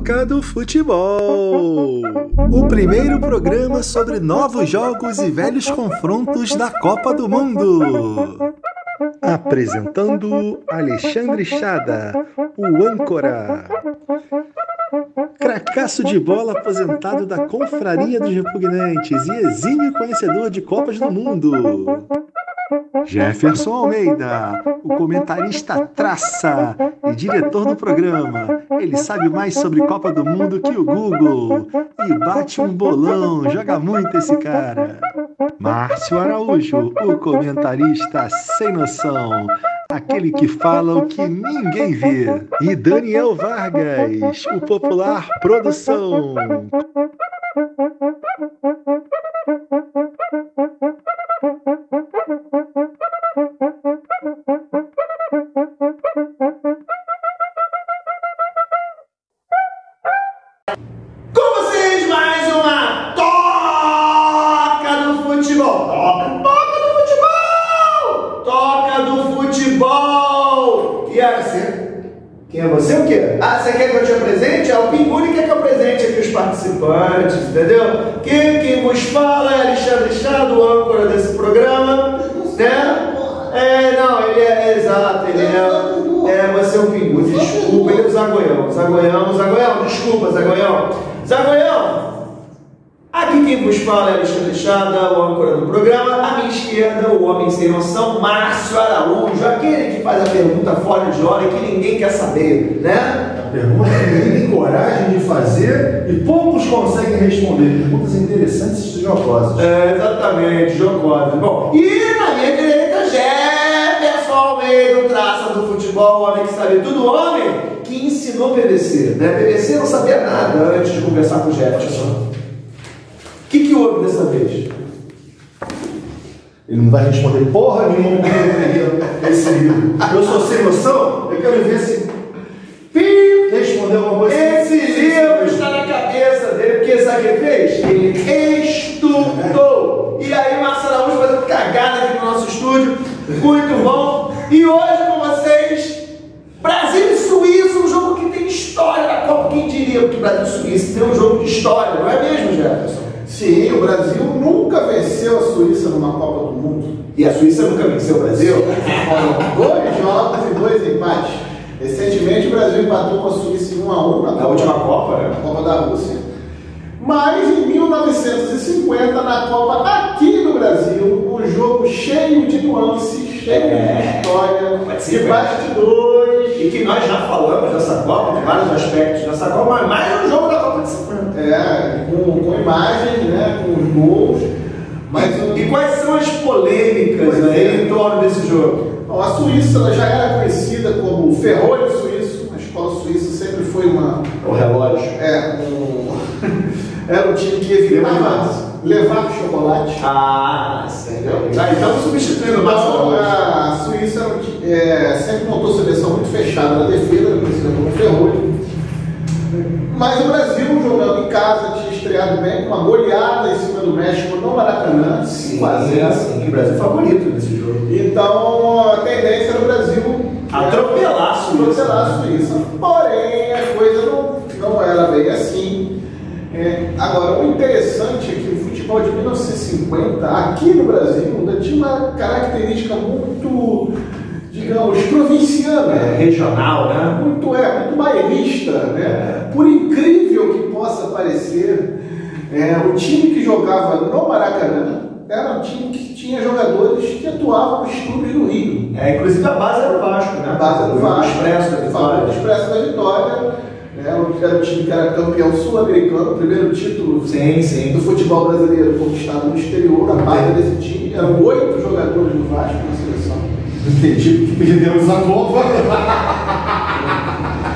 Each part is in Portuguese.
Toca do Futebol, o primeiro programa sobre novos jogos e velhos confrontos da Copa do Mundo. Apresentando Alexandre Chada, o âncora. Cracaço de bola aposentado da Confraria dos Repugnantes e exímio conhecedor de Copas do Mundo. Jefferson Almeida, o comentarista traça e diretor do programa. Ele sabe mais sobre Copa do Mundo que o Google e bate um bolão, joga muito esse cara. Márcio Araújo, o comentarista sem noção, aquele que fala o que ninguém vê. E Daniel Vargas, o popular produção. Com vocês, mais uma Toca do Futebol. Toca do Futebol. E aí, você? Quem é você? O quê? Ah, você quer que eu te apresente? O Pinguni quer que eu apresente aqui os participantes, entendeu? Quem vos fala é Alexandre Chada, o âncora desse programa, né? Não, ele é exato, ele você é o Pinguni, desculpa, ele é o Zagoião, desculpa, Zagoião, aqui quem vos fala é Alexandre Chada, o âncora do programa. À minha esquerda, o homem sem noção, Márcio Araújo, aquele que faz a pergunta fora de hora e que ninguém quer saber, né? A pergunta que ninguém tem coragem de fazer e poucos conseguem responder. Perguntas interessantes e jocosas. Exatamente, jocosas. Bom, e na minha direita, Jefferson Almeida, o traça do futebol, o homem que sabe tudo, o homem que ensinou PVC, né? PVC não sabia nada antes de conversar com o Jefferson. O que houve dessa vez? Ele não vai responder porra nenhuma porque eu peguei esse livro. Eu sou sem noção, eu quero ver se responder alguma coisa. Esse livro está na cabeça dele, porque sabe o que ele fez? Ele estudou. E aí, Márcio Araújo fazendo cagada aqui no nosso estúdio. Muito bom. E hoje com vocês, Brasil e Suíça, um jogo que tem história na Copa. Quem diria que Brasil e Suíça tem um jogo de história, não é mesmo, Jefferson? Sim, o Brasil nunca venceu a Suíça numa Copa do Mundo. E a Suíça nunca venceu o Brasil? Foram 2 jogos e 2 empates. Recentemente o Brasil empatou com a Suíça em 1-1 na última Copa, né? Na Copa da Rússia. Mas em 1950, na Copa aqui no Brasil, um jogo cheio de nuances, cheio de história, de bastidores. E que nós já falamos dessa Copa, de vários aspectos dessa Copa, mas mais um jogo da Copa de 50. Com imagens, né, com os gols. E quais são as polêmicas em torno desse jogo? Bom, a Suíça ela já era conhecida como o ferrolho suíço. A escola suíça sempre foi o relógio. Era um time que evitava levar chocolate. Sério? Então substituindo o a Suíça sempre montou seleção muito fechada na defesa, conhecida como ferrolho. Mas o Brasil, jogando em casa, tinha estreado bem com uma goleada em cima do México no Maracanã. 5-0, sim. O Brasil favorito nesse jogo. Então a tendência era o Brasil atropelar a Suíça. Porém, a coisa não era bem assim. Agora, o interessante é que o futebol de 1950, aqui no Brasil, ainda tinha uma característica muito, digamos, provinciana. Regional, né? Muito bairrista, né? Por incrível que possa parecer, o time que jogava no Maracanã era um time que tinha jogadores que atuavam nos clubes do Rio. Inclusive a base era o Vasco, né? A base era o Vasco. O Expresso da Vitória. Era o time que era campeão sul-americano, o primeiro título do futebol brasileiro conquistado no exterior. A base desse time eram 8 jogadores do Vasco na seleção. Entendi que perdemos a Copa.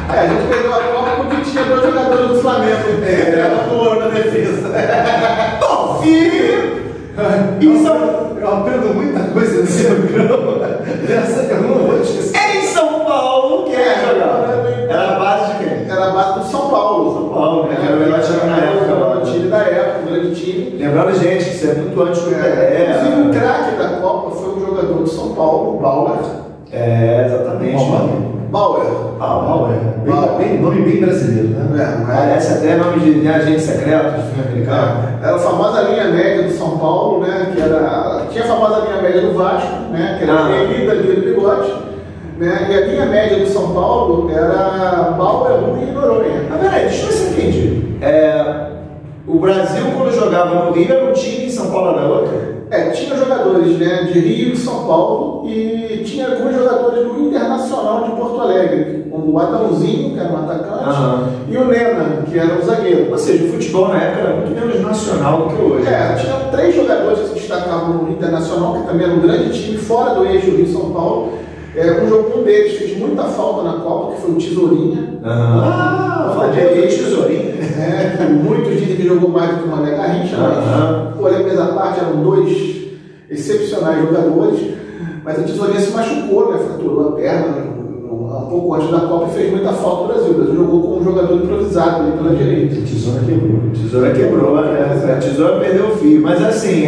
A gente perdeu a Copa porque tinha 2 jogadores do Flamengo. Era o ouro na defesa. Bom, eu aprendo muita coisa nesse programa. Essa eu não vou esquecer. Em São Paulo, quem era a base de quem? Era a base do São Paulo. Que era o melhor time na época. O time da época, o grande time. Lembrando, gente, que isso é muito antes do Inclusive, o craque da Copa foi um jogador de São Paulo, Bauer. Exatamente. Bauer. Bauer. Bem nome bem brasileiro, né? Parece até nome de agente secreto de filme americano. Era a famosa linha média do São Paulo, né? Tinha a famosa linha média do Vasco, né? Que era a linha do Bigode. Né? E a linha média do São Paulo era Bauru e Noronha. Ah, peraí, deixa eu ver se eu entendi. O Brasil, quando jogava no Rio, era um time, em São Paulo era outro? Tinha jogadores, né, de Rio e São Paulo e tinha alguns jogadores do Internacional de Porto Alegre, como o Adãozinho, que era um atacante, e o Nena, que era um zagueiro. Ou seja, o futebol na época era muito menos nacional do que hoje. Tinha 3 jogadores que se destacavam no Internacional, que também era um grande time, fora do eixo Rio-São Paulo. Um deles fez muita falta na Copa, que foi o Tesourinha. O Tesourinha. Muitos dizem que jogou mais do que o Mané Garrincha, mas polêmicas à parte, eram 2 excepcionais jogadores. Mas o Tesourinha se machucou, né? Fraturou a perna um pouco antes da Copa e fez muita falta no Brasil. O Brasil jogou com um jogador improvisado ali pela direita. Tesoura quebrou, né? A tesoura perdeu o fio. Mas assim,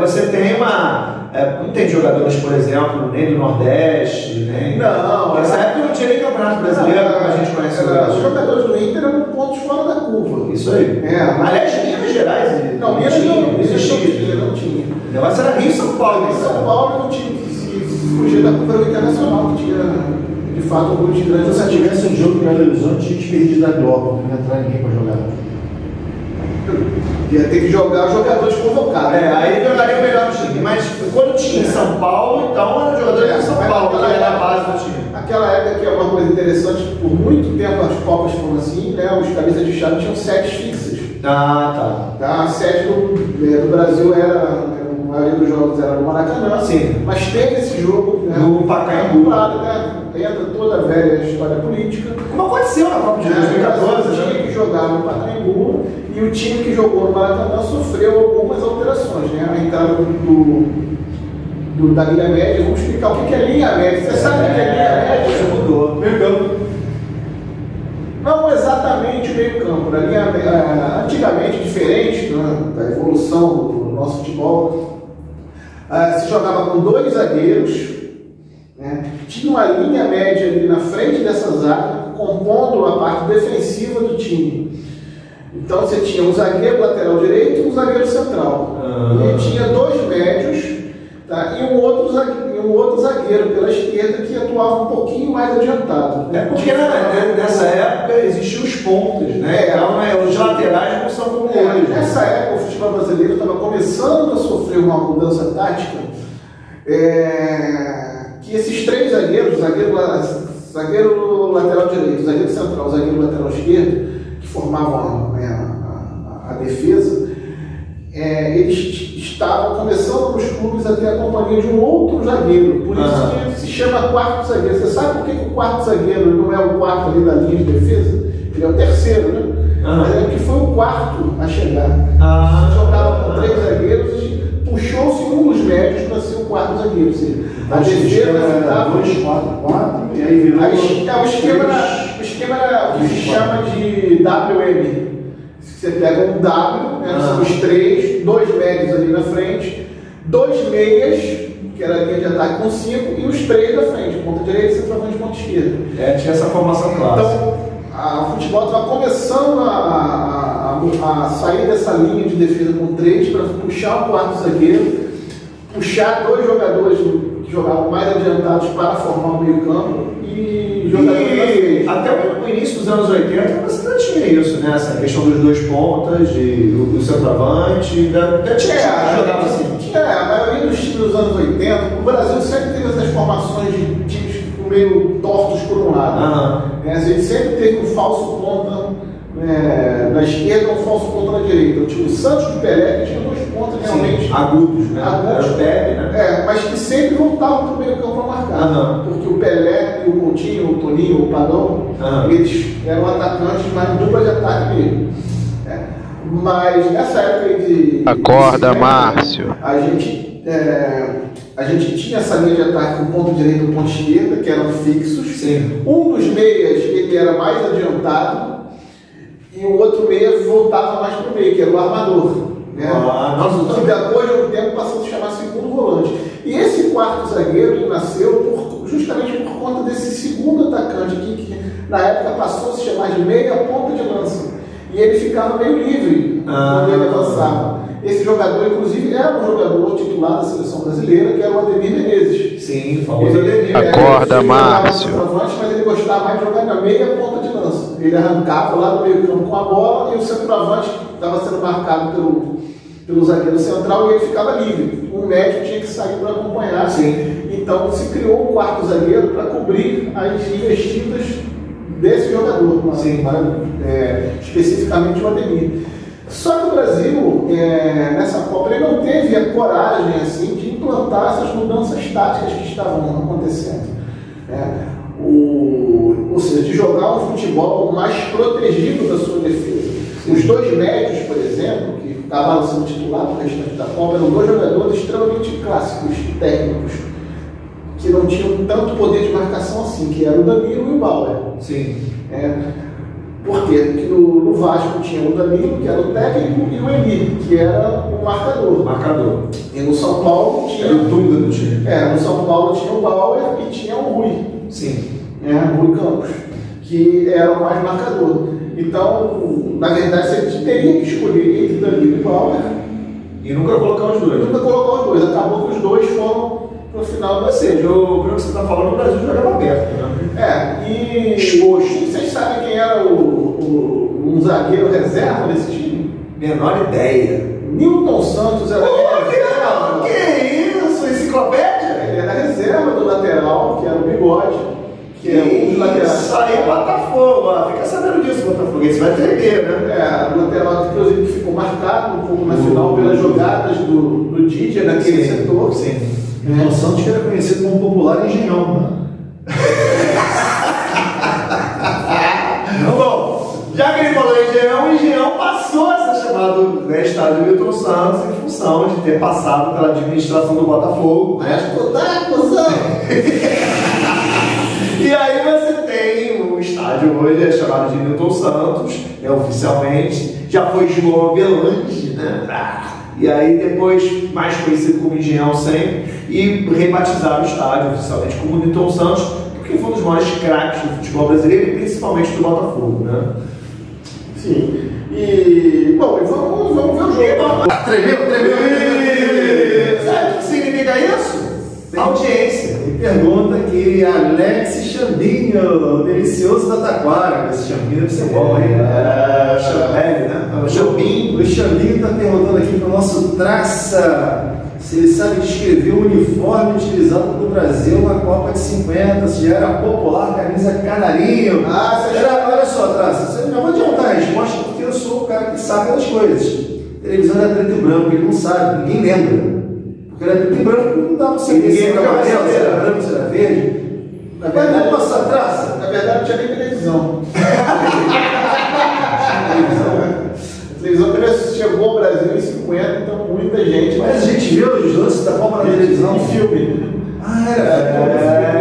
você tem uma. Não tem jogadores, por exemplo, nem do Nordeste, nem. Não, nessa época não tinha nem campeonato brasileiro, como a gente conhece hoje. Os jogadores do Inter eram pontos fora da curva. Isso aí. Aliás, Minas Gerais não existia. Não tinha. O negócio era Rio e São Paulo. São Paulo não tinha que se fugir da curva internacional, que tinha, de fato, alguns grandes. Se tivesse um jogo no Belo Horizonte, tinha desperdido da Globo, não ia entrar ninguém para jogar. Ia ter que jogar jogadores convocados. Aí jogaria o melhor time. Mas quando tinha em São Paulo, então era jogador de São Paulo, que era a base do time. Aquela época que é uma coisa interessante, por muito tempo as Copas foram assim, né? Os cabeças de chave tinham sedes fixas. Tá. A sede do Brasil a maioria dos jogos era no Maracanã. Sim. Mas teve esse jogo, né? No Pacaembu. Entra toda a velha história política. Como aconteceu na Copa de 2014, o time que jogava no Pacaembu e o time que jogou no Maracanã sofreu algumas alterações, né? A entrada da linha média, vamos explicar o que é linha média. Você sabe o que é linha média? Você mudou. Meio campo. Não exatamente o meio campo. Antigamente, diferente da evolução do nosso futebol, se jogava com 2 zagueiros, né? Tinha uma linha média ali na frente dessa zaga, compondo a parte defensiva do time. Então você tinha um zagueiro lateral direito e um zagueiro central. E tinha 2 médios, tá? E um outro zagueiro pela esquerda que atuava um pouquinho mais adiantado. Porque nessa época existiam os pontas, né? Então os laterais não são como hoje. Nessa época o futebol brasileiro estava começando a sofrer uma mudança tática. Que esses 3 zagueiros, zagueiro lateral direito, zagueiro central, zagueiro lateral esquerdo, que formavam a defesa, eles estavam começando nos clubes a ter a companhia de um outro zagueiro, por isso que se chama quarto zagueiro. Você sabe por que o quarto zagueiro não é o quarto ali da linha de defesa? Ele é o terceiro, né? Mas é porque foi o quarto a chegar. Jogava com 3 zagueiros e puxou-se um dos médios para ser o quarto zagueiro. Ou seja, a defesa ficava 2, 4, 4, e aí virou. O esquema era o que se chama de WM. Você pega um W, né, são os 3, 2 médios ali na frente, 2 meias, que era a linha de ataque com 5, e os 3 da frente, ponta direita, centroavante e ponta esquerda. Tinha essa formação clássica. Então, o futebol estava começando a sair dessa linha de defesa com 3 para puxar o quarto zagueiro, puxar 2 jogadores que jogavam mais adiantados para formar o meio campo e jogadores da frente. Até o início dos anos 80 você ainda tinha isso, né? Essa questão dos 2 pontas, do centroavante, ainda tinha jogava assim. A maioria dos times dos anos 80, o Brasil sempre teve essas formações de times meio tortos por um lado. A gente sempre teve um falso ponta na esquerda, um falso ponta na direita. O Santos do Pelé tinha 2 pontas realmente agudos, né? Era o Pepe, né? Mas que sempre voltavam para o meio campo para marcar. Porque o Pelé e o Coutinho, o Toninho, o Padrão, eles eram atacantes, mas dupla de ataque mesmo. Mas nessa época de. Acorda, Márcio! A gente tinha essa linha de ataque com ponto direito e ponto esquerda, que eram fixos. Sim. Um dos meias ele era mais adiantado e o outro meia voltava mais para o meio, que era o armador. Né? Que depois de um tempo passou a se chamar segundo volante. E esse quarto zagueiro ele nasceu justamente por conta desse segundo atacante aqui, que na época passou a se chamar de meia ponta de lança. E ele ficava meio livre quando ele avançava. Esse jogador, inclusive, era um jogador titular da seleção brasileira, que era o Ademir Menezes. Sim, famoso Ademir. Acorda, Márcio. Mas ele gostava mais de jogar na meia ponta de lança. Ele arrancava lá do meio campo com a bola e o centroavante estava sendo marcado pelo zagueiro central e ele ficava livre. Um médio tinha que sair para acompanhar. Sim. Então se criou um quarto zagueiro para cobrir as investidas desse jogador, especificamente o Ademir. Só que o Brasil, nessa Copa, ele não teve a coragem assim, de implantar essas mudanças táticas que estavam acontecendo. Ou seja, de jogar um futebol mais protegido da sua defesa. Os dois médios, por exemplo, que acabaram sendo titulados no restante da Copa, eram dois jogadores extremamente clássicos, técnicos, que não tinham tanto poder de marcação assim, que eram o Danilo e o Bauer. Sim. Por quê? Porque no Vasco tinha o Danilo, que era o técnico, e o Eli, que era o marcador. E no São Paulo tinha... Era o Dunga do time. No São Paulo tinha o Bauer e tinha o Rui. Sim. O Rui Campos, que era o mais marcador. Então, na verdade, você teria que escolher entre Danilo e Bauer. E nunca colocar os dois. Acabou que os dois foram pro final da série. Pelo que você está falando, o Brasil jogava aberto, né? E vocês sabem quem era um zagueiro reserva desse time? Menor ideia. Newton Santos era reserva. Que isso? Enciclopédia? Ele era reserva do lateral, que era o Bigode. Que é um dos laterais. Isso aí, Botafogo. Fica sabendo disso, Botafogo. Esse vai tremer, né? O lateral, inclusive, que ficou marcado um pouco na final pelas jogadas do Didier naquele setor. Sim. O Santos que era conhecido como popular engenhão, né? Bom, já que ele falou em Engenhão passou a ser chamado estádio Newton Santos em função de ter passado pela administração do Botafogo. E aí você tem o estádio hoje, é chamado de Newton Santos, oficialmente, já foi João Avelange, né? E aí depois, mais conhecido como Engenhão sempre, e rebatizaram o estádio oficialmente como Newton Santos, porque foi um dos maiores craques do futebol brasileiro e principalmente do Botafogo, né? Sim. Bom, vamos ver o jogo. Tremeu. Sabe o que significa isso? Audiência. E pergunta aqui, Alex Chambinho, delicioso da Taquara. Esse Chambinho deve ser bom, hein? Chambelli, né? O Chambinho está perguntando aqui para o nosso Traça se ele sabe descrever o uniforme utilizado no Brasil na Copa de 50, se já era popular camisa canarinho. Olha só, Traça, você não vai adiantar a resposta porque eu sou o cara que sabe das coisas. A televisão era preto e branco, ele não sabe, ninguém lembra. Porque era preto e branco, não dá para saber se era amarelo, se era branco, se era verde. Na verdade, passar Traça. Na verdade, não tinha nem televisão. A televisão chegou ao Brasil em 50, então muita gente. Mas a gente viu os lances da Copa na televisão. Em filme.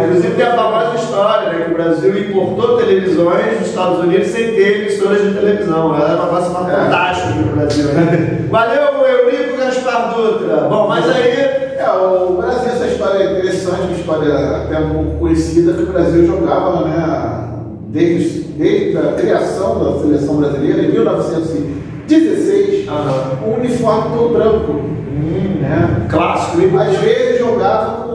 Inclusive tem a famosa história, né? Que o Brasil importou televisões dos Estados Unidos sem ter emissoras de televisão. Ela era uma coisa fantástica no Brasil, né? Valeu, Eurico Gaspar Dutra. Bom, mas aí. O Brasil, essa história é interessante, uma história até um pouco conhecida, que o Brasil jogava, né? Desde a criação da seleção brasileira, em 1916, um uniforme todo branco. Né? Clássico, hein? Às vezes jogava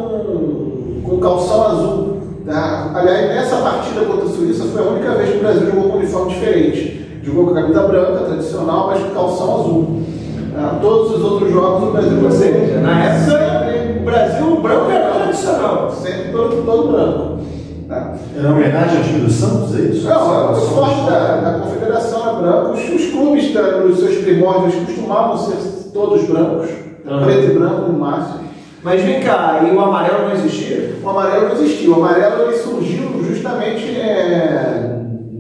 com calção azul. Tá? Aliás, nessa partida contra a Suíça foi a única vez que o Brasil jogou com um uniforme diferente. Jogou com a camisa branca, tradicional, mas com calção azul. Todos os outros jogos o Brasil Ou seja, na época o Brasil branco era tradicional. Sempre todo branco. Era uma homenagem ao time do Santos, é isso? Não, o esporte da Confederação era branco. Os clubes nos seus primórdios costumavam ser todos brancos, preto e branco no máximo. Mas vem cá, e o amarelo não existia? O amarelo não existia. O amarelo ele surgiu justamente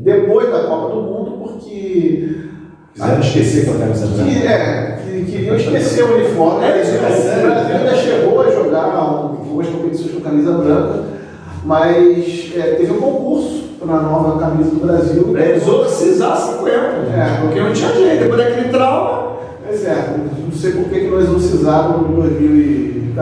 depois da Copa do Mundo, porque Quiseram esquecer que eu quero saber. Queriam esquecer o uniforme. O Brasil ainda chegou a jogar algumas competições com camisa branca, mas teve um concurso para a nova camisa do Brasil. Exorcizar 50, porque não tinha jeito, depois daquele trauma. Não sei por que não exorcizaram em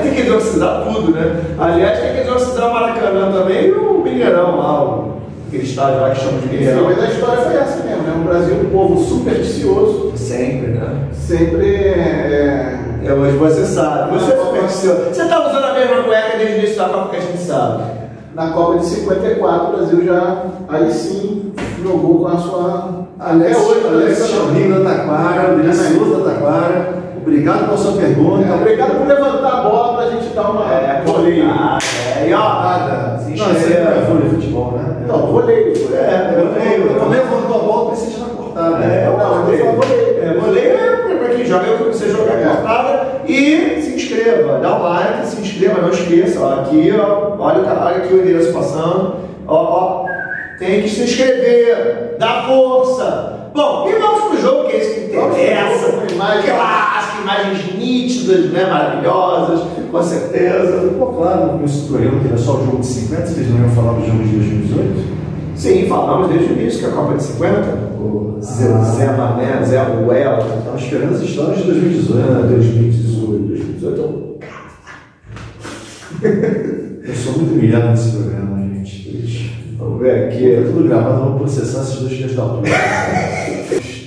Tem que hidroxidar tudo, né? Aliás, tem que hidroxidar o Maracanã também e o Mineirão lá, aquele estádio lá que chama de Mineirão. Mas a história foi essa mesmo, né? O Brasil é um povo supersticioso. Sempre, né? Sempre Hoje você sabe. Você é supersticioso. Você tá usando a mesma cueca desde o início da Copa que a gente sabe. Na Copa de 54, o Brasil já, aí sim, jogou com a sua... Alex Chambinho da Taquara, delicioso da Taquara. Obrigado pela sua pergunta. Obrigado por levantar a bola pra gente dar uma... Vôlei. E ó, Nada. se Não, isso aí não é vôlei de futebol, né? Não, vôlei. Eu levantou a bola, pensei na cortada. Vôlei é pra quem joga, você jogar cortada e se inscreva. Dá um like, se inscreva, não esqueça. Ó, aqui, ó, olha aqui o endereço passando. Ó, tem que se inscrever, dá força. Bom, e vamos pro jogo, que é isso que interessa. Clássico, imagens nítidas, né, maravilhosas, com certeza. Ficou claro no começo do programa que era só o jogo de 50, vocês não iam falar do jogo de 2018? Sim, falamos desde o início que a Copa de 50. O Zé Mané, Zé Ruel. Estava esperando as histórias de 2018. 2018. Eu sou muito humilhado nesse programa, gente. Vamos ver aqui. Tá tudo gravado, vamos processar esses dois dias da altura.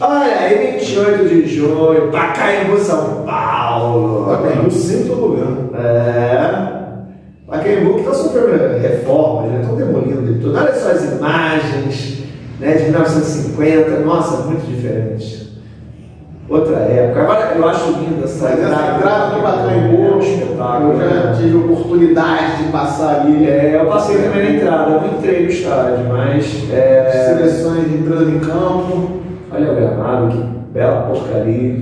Olha aí, 28 de junho, Pacaembu, São Paulo. Pacaembu sempre tobogã. Pacaembu que está sofrendo reformas, né? Estão demolindo ele tudo. Olha só as imagens, né, de 1950, nossa, muito diferente. Outra época. Agora eu acho linda essa entrada do Pacaembu, é um espetáculo. Eu já tive oportunidade de passar ali. Eu passei também na entrada, eu não entrei no estádio, mas. Seleções entrando em campo. Olha o gramado, que bela porcaria.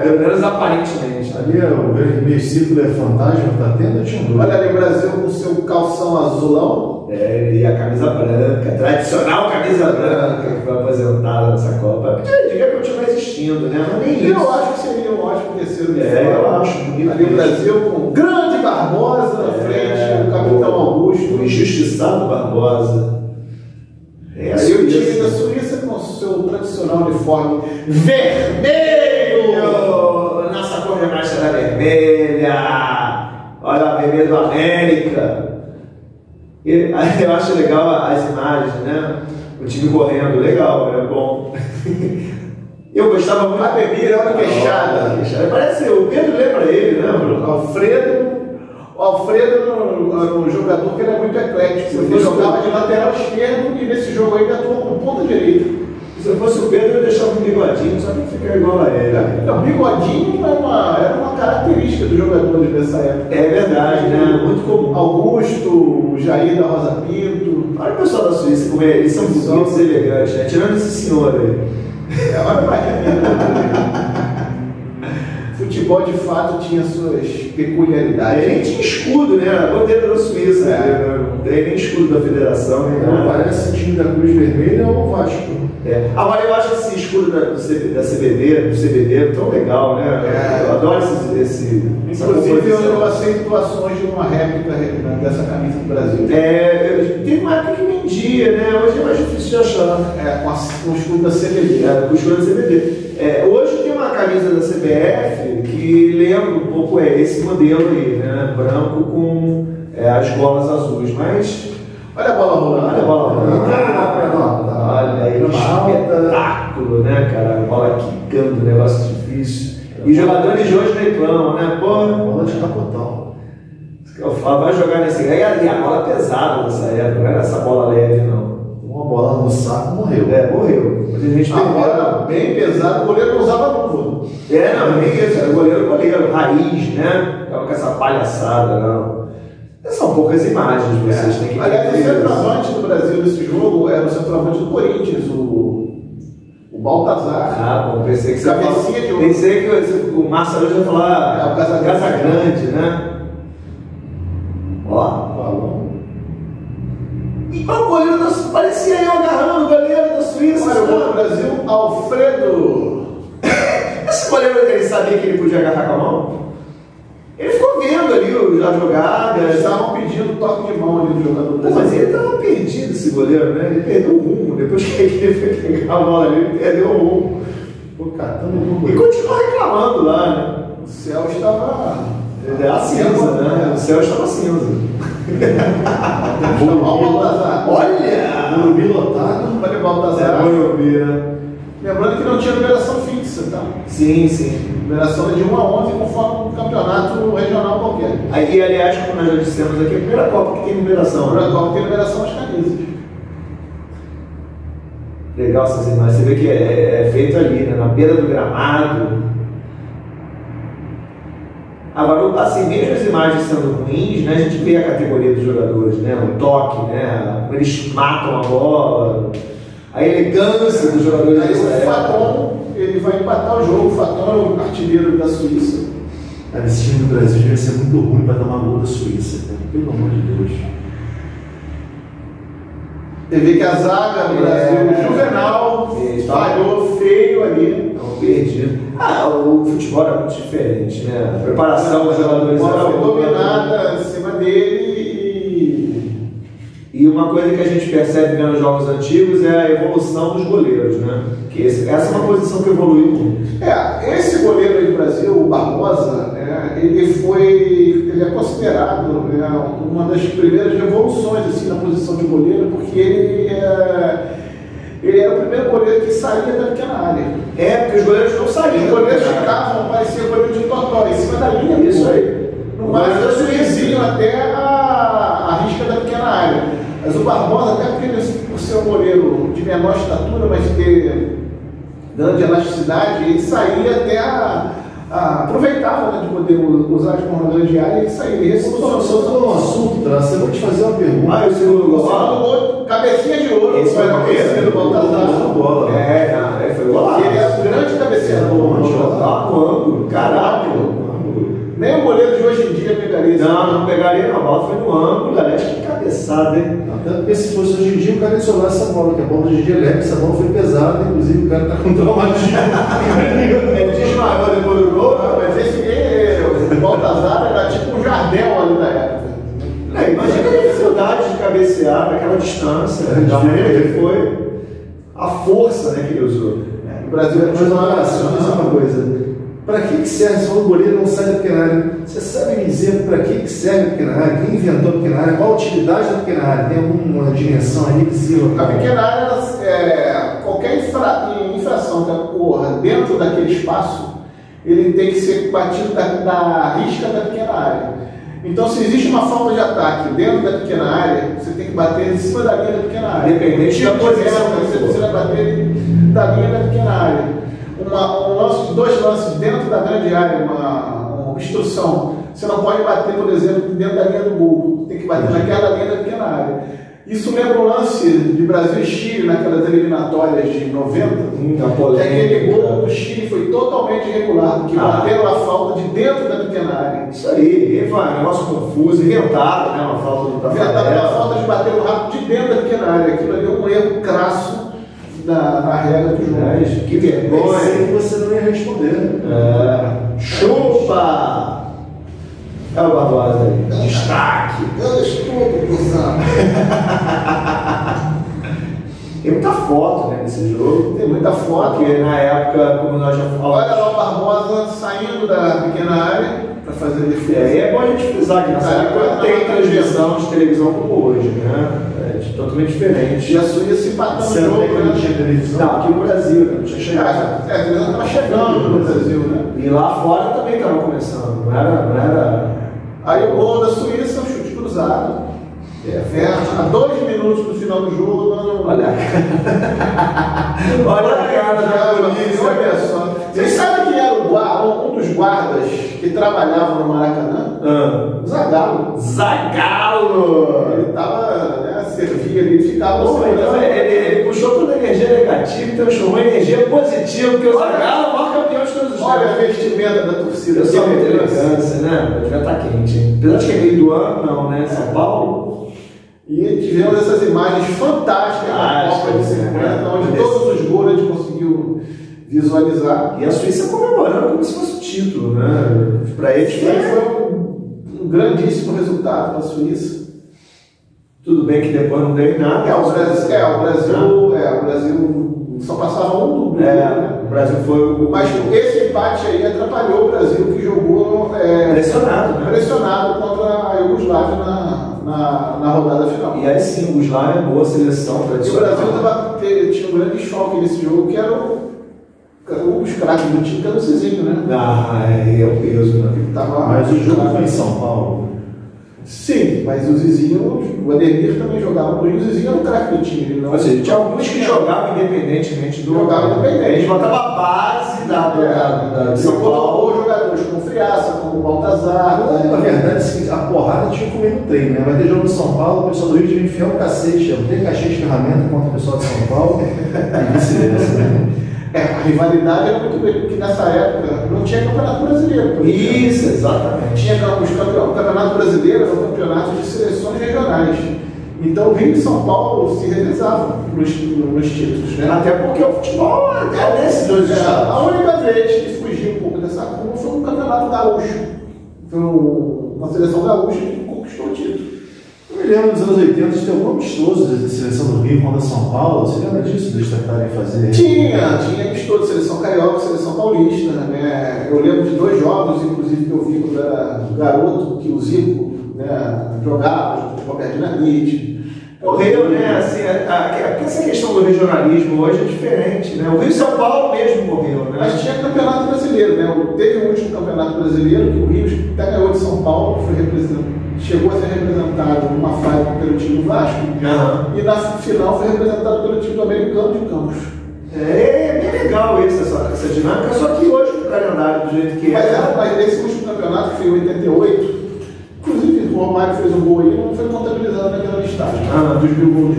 Pelo menos aparentemente. Ali o meio círculo é fantasma, tá tendo? Tinha um dois. Olha ali o Brasil com seu calção azulão. E a camisa branca, tradicional camisa branca que foi aposentada nessa Copa. Devia continuar existindo, né? Mas nem isso. Eu acho que seria um ótimo terceiro eu acho. Ali o Brasil com o grande Barbosa na frente, o capitão Augusto. O injustiçado Barbosa. Aí o time da Suíça com o seu tradicional uniforme vermelho. Nossa cor de marcha era vermelha. Olha a vermelha do América. Eu acho legal as imagens, né? O time correndo, legal, é bom. Eu gostava muito. A bebida era uma queixada. Parece, o Pedro lembra ele, né, Bruno? O Alfredo era um jogador que era muito eclético. Ele jogava de lateral esquerdo e nesse jogo aí ele atuou com ponta direita. Se eu fosse o Pedro, eu deixava um bigodinho, só para ficar igual a ele. Então, bigodinho era uma característica dos jogadores dessa época. É verdade, né? Muito comum. Augusto, o Jair da Rosa Pinto. Olha o pessoal da Suíça, como eles são bonitos e elegantes, né? Tirando esse senhor aí. Olha pra futebol de fato tinha suas peculiaridades. Nem tinha escudo, né? A bandeira da Suíça. Não tem nem escudo da federação. Não parece time da Cruz Vermelha ou Vasco. Agora eu acho esse escudo da CBD tão legal, né? Eu adoro esse inclusive eu aceito doações de uma réplica dessa camisa do Brasil. Teve uma época que vendia, né? Hoje é mais difícil de achar. Com o escudo da CBD. Com o escudo da CBD. Hoje tem uma camisa da CBF que lembra um pouco esse modelo aí, né? Branco com as golas azuis, mas... Olha a bola rolando. Olha a bola rolando. Olha aí, que espetáculo, né, cara? A bola quicando, negócio difícil. E os jogadores de hoje reclamam, né? Pô, bola de capotão. Vai jogar nesse. E a bola pesada nessa época, não era essa bola leve, não. Uma bola no saco morreu. Morreu. Mas a gente a bola bem pesada, o goleiro não usava luva. O goleiro raiz, né? Ficava com essa palhaçada, não. São poucas imagens, vocês têm que... Aliás, o centroavante do Brasil nesse jogo era o centroavante do Corinthians, o Baltazar. Bom, pensei que cabecinha de ouro. Pensei que o Marcelo ia falar o Casagrande, né? Ó. E o goleiro parecia eu agarrando o goleiro da Suíça. Olha, o gol do Brasil, Alfredo. Esse goleiro, ele sabia que ele podia agarrar com a mão? Ele ficou vendo ali a jogada. Eles estavam pedindo toque de mão ali do jogador brasileiro. Mas ele estava perdido, esse goleiro, né? Ele perdeu o rumo. Depois que ele foi pegar a bola ali, ele perdeu o rumo. Ficou catando E burburinho. continua reclamando lá, né? O céu estava. É a cinza, né? O céu estava cinza. Olha o Baltazar. Olha! Morumbi lotado. Olha o Baltazar. Morumbi, né? Lembrando que não tinha numeração fixa, tá? Sim, sim. Numeração é de 1 a 11 conforme um campeonato regional qualquer. Aí, aliás, como nós já dissemos aqui, a primeira Copa que tem numeração. A primeira Copa tem numeração nas camisas. Legal essas imagens. Você vê que é feito ali, né? Na beira do gramado. Agora, assim, mesmo as imagens sendo ruins, né? A gente vê a categoria dos jogadores, né? O toque, né? Como eles matam a bola. A elegância dos jogadores Aí dessa o época. Faton, ele vai empatar o jogo. O Faton é o artilheiro da Suíça. Cara, esse time do Brasil devia ser muito ruim para tomar gol da Suíça, cara. Pelo amor de Deus. Você vê que a zaga do Brasil, Juvenal, falhou feio ali. Não, perdido. O futebol era muito diferente, né? A preparação dos jogadores A bola era foi boa. dominada em cima dele E uma coisa que a gente percebe vendo jogos antigos é a evolução dos goleiros, né? Que essa é uma posição que evoluiu muito. esse goleiro aí do Brasil, o Barbosa, ele é considerado uma das primeiras revoluções assim, na posição de goleiro, porque ele era o primeiro goleiro que saía da pequena área. Porque os goleiros não saíam. Os goleiros ficavam, parecia goleiro de totó, em cima da linha. Isso aí. No máximo, suizinho até a risca da pequena área. Mas o Barbosa, até porque ele, por ser um goleiro de menor estatura, mas ter grande elasticidade, ele saía até aproveitava, né, de poder usar as corredores de área e sair. Esse Só falou um assunto, Traça, eu vou te fazer uma pergunta. O segundo gol, cabecinha de ouro, Esse foi o cabecinha do Baltazar. Bola. Foi golaço. Ele é um grande cabeceador. No ângulo, caralho. Nem o goleiro de hoje em dia pegaria isso. Não pegaria não. A bola foi no ângulo, aliás, que cabeçada, hein? Até porque se fosse hoje em dia, o cara ia isolar essa bola, que a bola hoje em dia é leve, essa bola foi pesada, inclusive o cara tá com traumatismo. Ele desmaiou depois do gol, mas o Baltazar era tipo um Jardel ali na época. Imagina a dificuldade de cabecear naquela distância, da maneira que foi, a força, né, que ele usou. O Brasil é Mas olha só, dizer uma coisa. Para que serve se o goleiro não sai da pequena área? Você sabe me dizer para que serve a pequena área? Quem inventou a pequena área? Qual a utilidade da pequena área? Tem alguma dimensão ali que sirva? A pequena área, qualquer infração que ocorra dentro daquele espaço, ele tem que ser batido da risca da pequena área. Então, se existe uma falta de ataque dentro da pequena área, você tem que bater em cima da linha da pequena área. Independente da posição, você precisa bater da linha da pequena área. Dois lances dentro da grande área, uma obstrução. Você não pode bater, por exemplo, dentro da linha do gol. Tem que bater naquela linha da pequena área. Isso lembra o lance de Brasil e Chile naquelas eliminatórias de 90. Que aquele gol do Chile foi totalmente irregular, porque bateram a falta de dentro da pequena área. Isso aí, foi um negócio confuso, inventado, né? Uma falta do Inventaram a falta de bater o rato de dentro da pequena área. Aquilo ali é um erro crasso na regra do jogo. Que vergonha. Pensei que você não ia responder. Chupa! É o Barbosa aí. Destaque! Eu estou pensando. Tem muita foto, né, nesse jogo. Tem muita foto. Porque na época, como nós já falamos. Olha lá o Barbosa saindo da pequena área para fazer a defesa. E é bom a gente frisar que nessa época não tem transmissão de televisão como hoje, né? É totalmente diferente. E a Suíça empatando o Você jogo. não tem quando tinha televisão? Não, aqui no Brasil, né? Não tinha chegado. A televisão estava chegando no Brasil, né? E lá fora também estava começando, não era. Aí o gol da Suíça, um chute cruzado. A 2 minutos do final do jogo, Olha a cara da polícia. Olha só. Vocês sabem quem era um dos guardas que trabalhavam no Maracanã? Zagallo. Zagallo! Ele estava, servia ali, ele ficava Então ele puxou toda a energia negativa e transformou em energia positiva, porque o Zagallo é o maior campeão de todos os tempos. Olha a vestimenta da torcida. Eu sou muita elegância, né? Devia estar quente, hein? Apesar de que é meio do ano, não, né? São Paulo. E tivemos essas imagens fantásticas na Copa de 50, onde todos os gols a gente conseguiu visualizar. E a Suíça comemorando como se fosse o título, né? Para eles foi um grandíssimo resultado para a Suíça. Tudo bem que depois não deu em nada. O Brasil só passava um dublo. Né? O Brasil foi o... Mas esse empate aí atrapalhou o Brasil, que jogou pressionado, né? pressionado contra a Iugoslávia na rodada final. E aí sim, o Iugoslávia é boa seleção E o tradicional. Brasil tinha um grande choque nesse jogo, que era os craques do time, que era o Zizinho, né? Ah, é o peso, né? Mas o jogo foi em São Paulo. Sim, mas o Zizinho, o Ademir também jogava no Rio. O Zizinho era o craque do time. Ele não... Ou seja, tinha alguns que jogavam independentemente do... Jogavam independente. Eles botavam a base de São Paulo. Jogadores como Friaça, como Baltazar. Na verdade, assim, a porrada tinha que comer no treino, né? Vai ter jogo em São Paulo, o pessoal do Rio de Janeiro enfiar um cacete, não tem caixinha de ferramenta contra o pessoal de São Paulo e vice-versa, né? A rivalidade era muito grande, porque nessa época não tinha campeonato brasileiro. Por exemplo. Isso, exatamente. Tinha o campeonato brasileiro, era um campeonato de seleções regionais. Então o Rio e São Paulo se revezavam nos títulos, né? Até porque o futebol é nesses dois estados. A única vez que fugiu um pouco dessa curva foi no campeonato gaúcho. Foi uma seleção gaúcha que conquistou o título. Eu me lembro dos anos 80 de ter algum amistoso da seleção do Rio contra São Paulo. Você lembra disso? Eles tentarem fazer? Tinha amistoso, seleção carioca, seleção paulista, né? Eu lembro de 2 jogos, inclusive, que eu vi do garoto que o Zico, né, jogava, o Roberto Dinamite. Morreu, né? Assim, essa questão do regionalismo hoje é diferente, né? O Rio e São Paulo mesmo morreu, né? Mas tinha campeonato brasileiro, né? Teve o último campeonato brasileiro que o Rio até ganhou de São Paulo, chegou a ser representado numa fase pelo time do Vasco, e na final foi representado pelo time do Americano de Campos. É bem legal essa dinâmica, só que hoje o calendário do jeito que Mas nesse último campeonato, que foi em 88, inclusive o Romário fez um gol aí, não foi contabilizado naquela listagem. dos mil gols.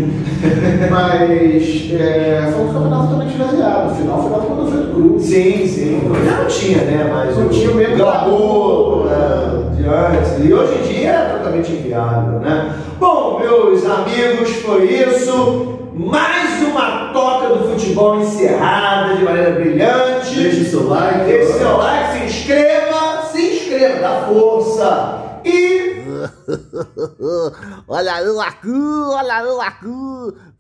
Mas foi um campeonato totalmente esvaziado. O final foi lá quando o Alfredo Cruz. Sim. Já não tinha, né? Mas não tinha o mesmo glamour de antes. E hoje em dia é totalmente inviável, né? Bom, meus amigos, foi isso. Mais uma toca do futebol encerrada de maneira brilhante. Deixe o seu like. Deixe o seu like, se inscreva, dá força. E... olha eu aqui,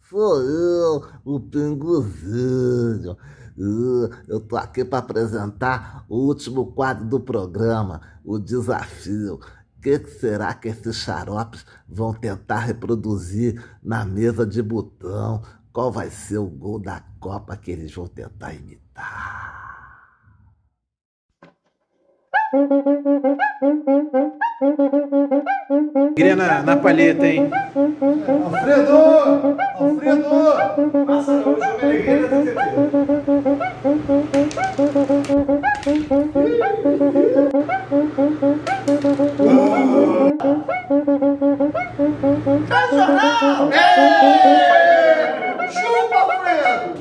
sou eu, o Pinguzinho. Eu tô aqui para apresentar o último quadro do programa, o desafio. O que será que esses xaropes vão tentar reproduzir na mesa de botão? Qual vai ser o gol da Copa que eles vão tentar imitar? Grena na palheta, hein? Alfredo! Passa no jogo alegria da TV. Chupa, Alfredo!